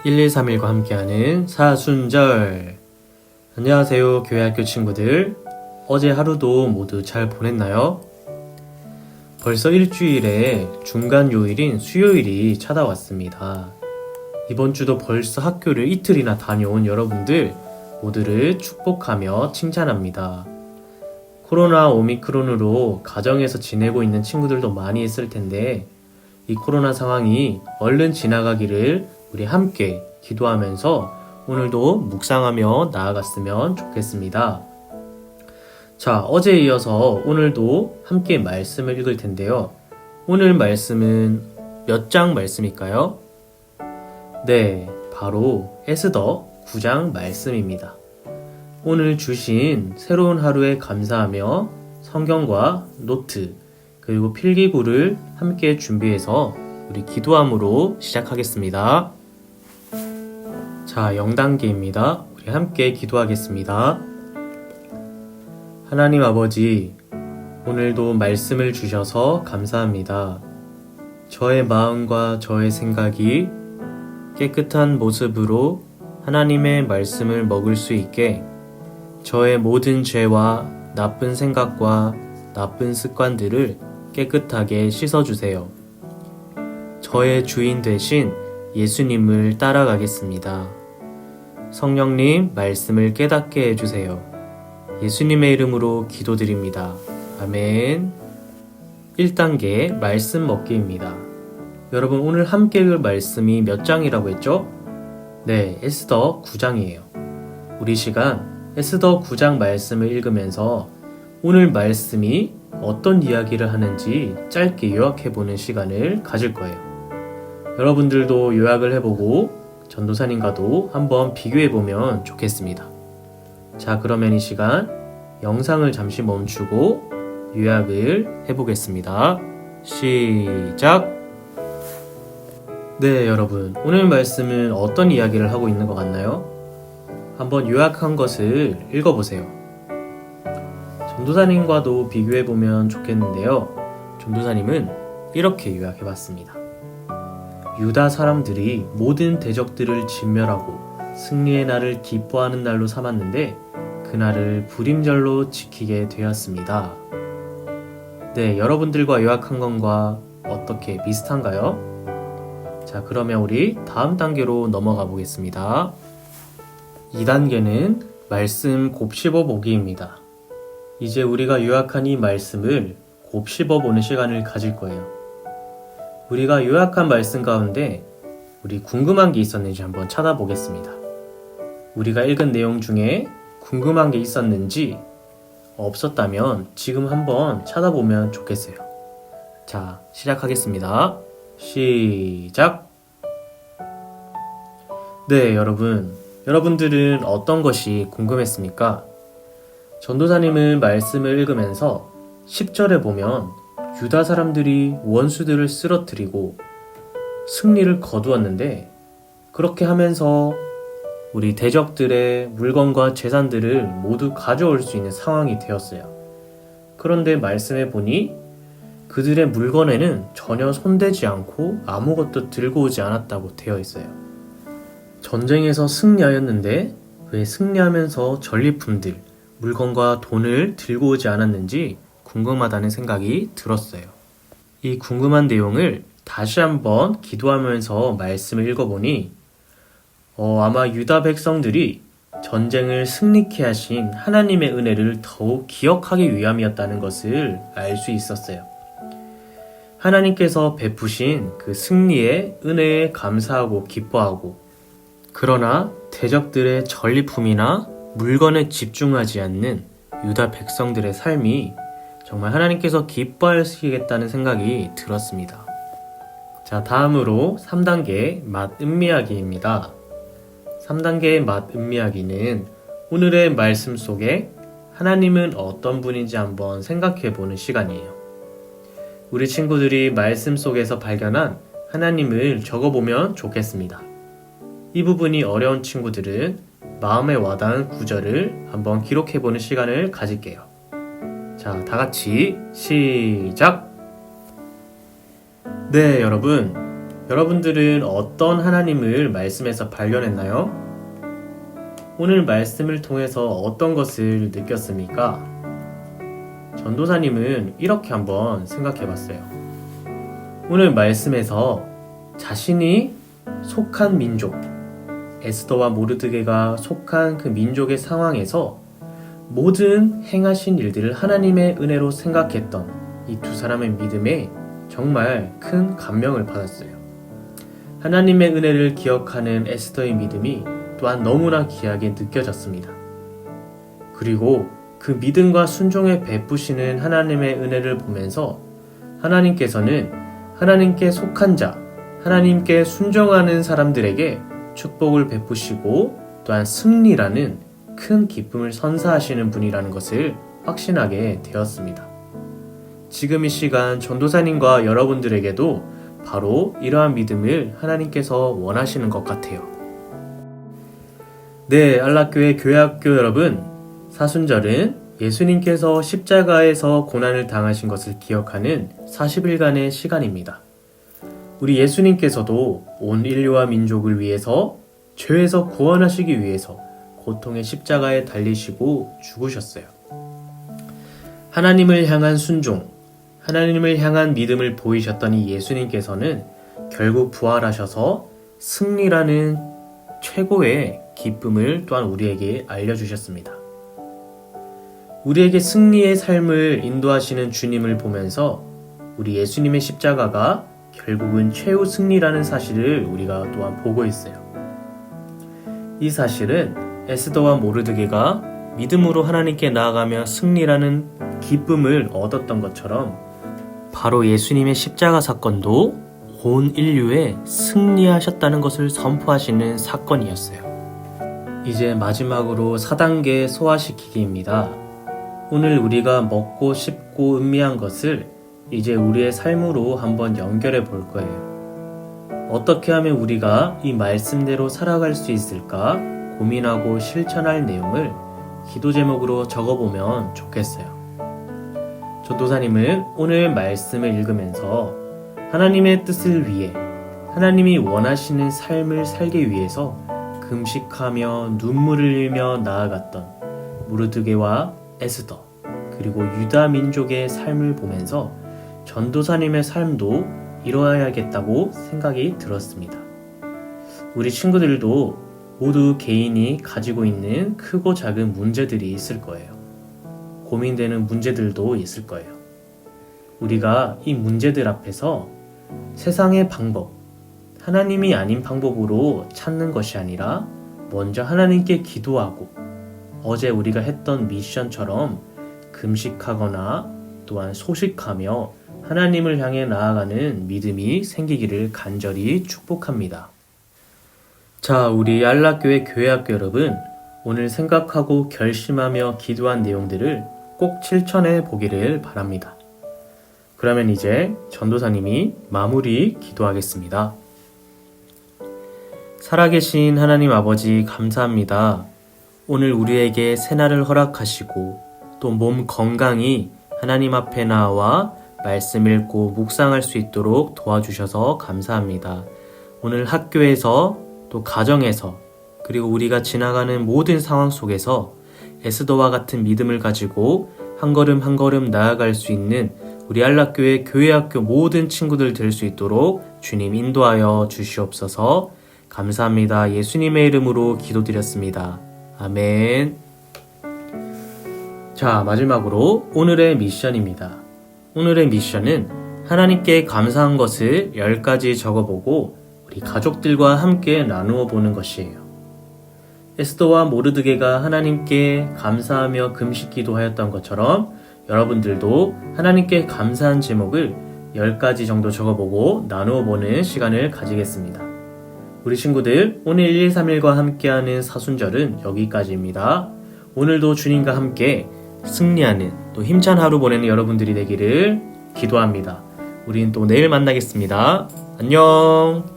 1231과 함께하는 사순절. 안녕하세요, 교회학교 친구들. 어제 하루도 모두 잘 보냈나요? 벌써 일주일의 중간 요일인 수요일이 찾아왔습니다. 이번 주도 벌써 학교를 이틀이나 다녀온 여러분들 모두를 축복하며 칭찬합니다. 코로나 오미크론으로 가정에서 지내고 있는 친구들도 많이 있을 텐데, 이 코로나 상황이 얼른 지나가기를 우리 함께 기도하면서 오늘도 묵상하며 나아갔으면 좋겠습니다. 자, 어제에 이어서 오늘도 함께 말씀을 읽을 텐데요. 오늘 말씀은 몇 장 말씀일까요? 네, 바로 에스더 9장 말씀입니다. 오늘 주신 새로운 하루에 감사하며 성경과 노트 그리고 필기구를 함께 준비해서 우리 기도함으로 시작하겠습니다. 자, 0단계입니다. 우리 함께 기도하겠습니다. 하나님 아버지, 오늘도 말씀을 주셔서 감사합니다. 저의 마음과 저의 생각이 깨끗한 모습으로 하나님의 말씀을 먹을 수 있게 저의 모든 죄와 나쁜 생각과 나쁜 습관들을 깨끗하게 씻어주세요. 저의 주인 되신 예수님을 따라가겠습니다. 성령님, 말씀을 깨닫게 해주세요. 예수님의 이름으로 기도드립니다. 아멘. 1단계 말씀 먹기입니다. 여러분, 오늘 함께 읽을 말씀이 몇 장이라고 했죠? 네, 에스더 9장이에요. 우리 시간 에스더 9장 말씀을 읽으면서 오늘 말씀이 어떤 이야기를 하는지 짧게 요약해보는 시간을 가질 거예요. 여러분들도 요약을 해보고 전도사님과도 한번 비교해보면 좋겠습니다. 자, 그러면 이 시간 영상을 잠시 멈추고 요약을 해보겠습니다. 시작! 네, 여러분, 오늘 말씀은 어떤 이야기를 하고 있는 것 같나요? 한번 요약한 것을 읽어보세요. 전도사님과도 비교해보면 좋겠는데요. 전도사님은 이렇게 요약해봤습니다. 유다 사람들이 모든 대적들을 진멸하고 승리의 날을 기뻐하는 날로 삼았는데 그날을 불임절로 지키게 되었습니다. 네, 여러분들과 요약한 것과 어떻게 비슷한가요? 자, 그러면 우리 다음 단계로 넘어가 보겠습니다. 2단계는 말씀 곱씹어 보기입니다. 이제 우리가 요약한 이 말씀을 곱씹어 보는 시간을 가질 거예요. 우리가 요약한 말씀 가운데 우리 궁금한 게 있었는지 한번 찾아보겠습니다. 우리가 읽은 내용 중에 궁금한 게 있었는지 없었다면 지금 한번 찾아보면 좋겠어요. 자, 시작하겠습니다. 시작! 네, 여러분들은 어떤 것이 궁금했습니까? 전도사님은 말씀을 읽으면서 10절에 보면 유다 사람들이 원수들을 쓰러뜨리고 승리를 거두었는데 그렇게 하면서 우리 대적들의 물건과 재산들을 모두 가져올 수 있는 상황이 되었어요. 그런데 말씀해 보니 그들의 물건에는 전혀 손대지 않고 아무것도 들고 오지 않았다고 되어 있어요. 전쟁에서 승리하였는데 왜 승리하면서 전리품들, 물건과 돈을 들고 오지 않았는지 궁금하다는 생각이 들었어요. 이 궁금한 내용을 다시 한번 기도하면서 말씀을 읽어보니 아마 유다 백성들이 전쟁을 승리케 하신 하나님의 은혜를 더욱 기억하기 위함이었다는 것을 알 수 있었어요. 하나님께서 베푸신 그 승리의 은혜에 감사하고 기뻐하고, 그러나 대적들의 전리품이나 물건에 집중하지 않는 유다 백성들의 삶이 정말 하나님께서 기뻐하시겠다는 생각이 들었습니다. 자, 다음으로 3단계 맛 음미하기입니다. 3단계의 맛 음미하기는 오늘의 말씀 속에 하나님은 어떤 분인지 한번 생각해보는 시간이에요. 우리 친구들이 말씀 속에서 발견한 하나님을 적어보면 좋겠습니다. 이 부분이 어려운 친구들은 마음에 와닿은 구절을 한번 기록해보는 시간을 가질게요. 자, 다같이 시작! 네, 여러분, 여러분들은 어떤 하나님을 말씀에서 발견했나요? 오늘 말씀을 통해서 어떤 것을 느꼈습니까? 전도사님은 이렇게 한번 생각해 봤어요. 오늘 말씀에서 자신이 속한 민족, 에스더와 모르드게가 속한 그 민족의 상황에서 모든 행하신 일들을 하나님의 은혜로 생각했던 이 두 사람의 믿음에 정말 큰 감명을 받았어요. 하나님의 은혜를 기억하는 에스더의 믿음이 또한 너무나 귀하게 느껴졌습니다. 그리고 그 믿음과 순종에 베푸시는 하나님의 은혜를 보면서 하나님께서는 하나님께 속한 자, 하나님께 순종하는 사람들에게 축복을 베푸시고 또한 승리라는 큰 기쁨을 선사하시는 분이라는 것을 확신하게 되었습니다. 지금 이 시간 전도사님과 여러분들에게도 바로 이러한 믿음을 하나님께서 원하시는 것 같아요. 네, 안락교회 교회학교 여러분, 사순절은 예수님께서 십자가에서 고난을 당하신 것을 기억하는 40일간의 시간입니다. 우리 예수님께서도 온 인류와 민족을 위해서 죄에서 구원하시기 위해서 고통의 십자가에 달리시고 죽으셨어요. 하나님을 향한 순종, 하나님을 향한 믿음을 보이셨던 이 예수님께서는 결국 부활하셔서 승리라는 최고의 기쁨을 또한 우리에게 알려주셨습니다. 우리에게 승리의 삶을 인도하시는 주님을 보면서 우리 예수님의 십자가가 결국은 최후 승리라는 사실을 우리가 또한 보고 있어요. 이 사실은 에스더와 모르드게가 믿음으로 하나님께 나아가며 승리라는 기쁨을 얻었던 것처럼 바로 예수님의 십자가 사건도 온 인류에 승리하셨다는 것을 선포하시는 사건이었어요. 이제 마지막으로 4단계 소화시키기입니다. 오늘 우리가 먹고 씹고 음미한 것을 이제 우리의 삶으로 한번 연결해 볼 거예요. 어떻게 하면 우리가 이 말씀대로 살아갈 수 있을까 고민하고 실천할 내용을 기도 제목으로 적어보면 좋겠어요. 전도사님은 오늘 말씀을 읽으면서 하나님의 뜻을 위해 하나님이 원하시는 삶을 살기 위해서 금식하며 눈물을 흘리며 나아갔던 모르드게와 에스더 그리고 유다 민족의 삶을 보면서 전도사님의 삶도 이루어야겠다고 생각이 들었습니다. 우리 친구들도 모두 개인이 가지고 있는 크고 작은 문제들이 있을 거예요. 고민되는 문제들도 있을 거예요. 우리가 이 문제들 앞에서 세상의 방법, 하나님이 아닌 방법으로 찾는 것이 아니라 먼저 하나님께 기도하고 어제 우리가 했던 미션처럼 금식하거나 또한 소식하며 하나님을 향해 나아가는 믿음이 생기기를 간절히 축복합니다. 자, 우리 안락교회 교회학교 여러분, 오늘 생각하고 결심하며 기도한 내용들을 꼭 실천해 보기를 바랍니다. 그러면 이제 전도사님이 마무리 기도하겠습니다. 살아계신 하나님 아버지 감사합니다. 오늘 우리에게 새날을 허락하시고 또 몸 건강히 하나님 앞에 나와 말씀 읽고 묵상할 수 있도록 도와주셔서 감사합니다. 오늘 학교에서 또 가정에서 그리고 우리가 지나가는 모든 상황 속에서 에스더와 같은 믿음을 가지고 한 걸음 한 걸음 나아갈 수 있는 우리 안락교회 교회학교 모든 친구들 될 수 있도록 주님 인도하여 주시옵소서. 감사합니다. 예수님의 이름으로 기도드렸습니다. 아멘. 자, 마지막으로 오늘의 미션입니다. 오늘의 미션은 하나님께 감사한 것을 10가지 적어보고 우리 가족들과 함께 나누어 보는 것이에요. 에스더와 모르드게가 하나님께 감사하며 금식 기도하였던 것처럼 여러분들도 하나님께 감사한 제목을 10가지 정도 적어보고 나누어 보는 시간을 가지겠습니다. 우리 친구들, 오늘 123일과 함께하는 사순절은 여기까지입니다. 오늘도 주님과 함께 승리하는 또 힘찬 하루 보내는 여러분들이 되기를 기도합니다. 우린 또 내일 만나겠습니다. 안녕.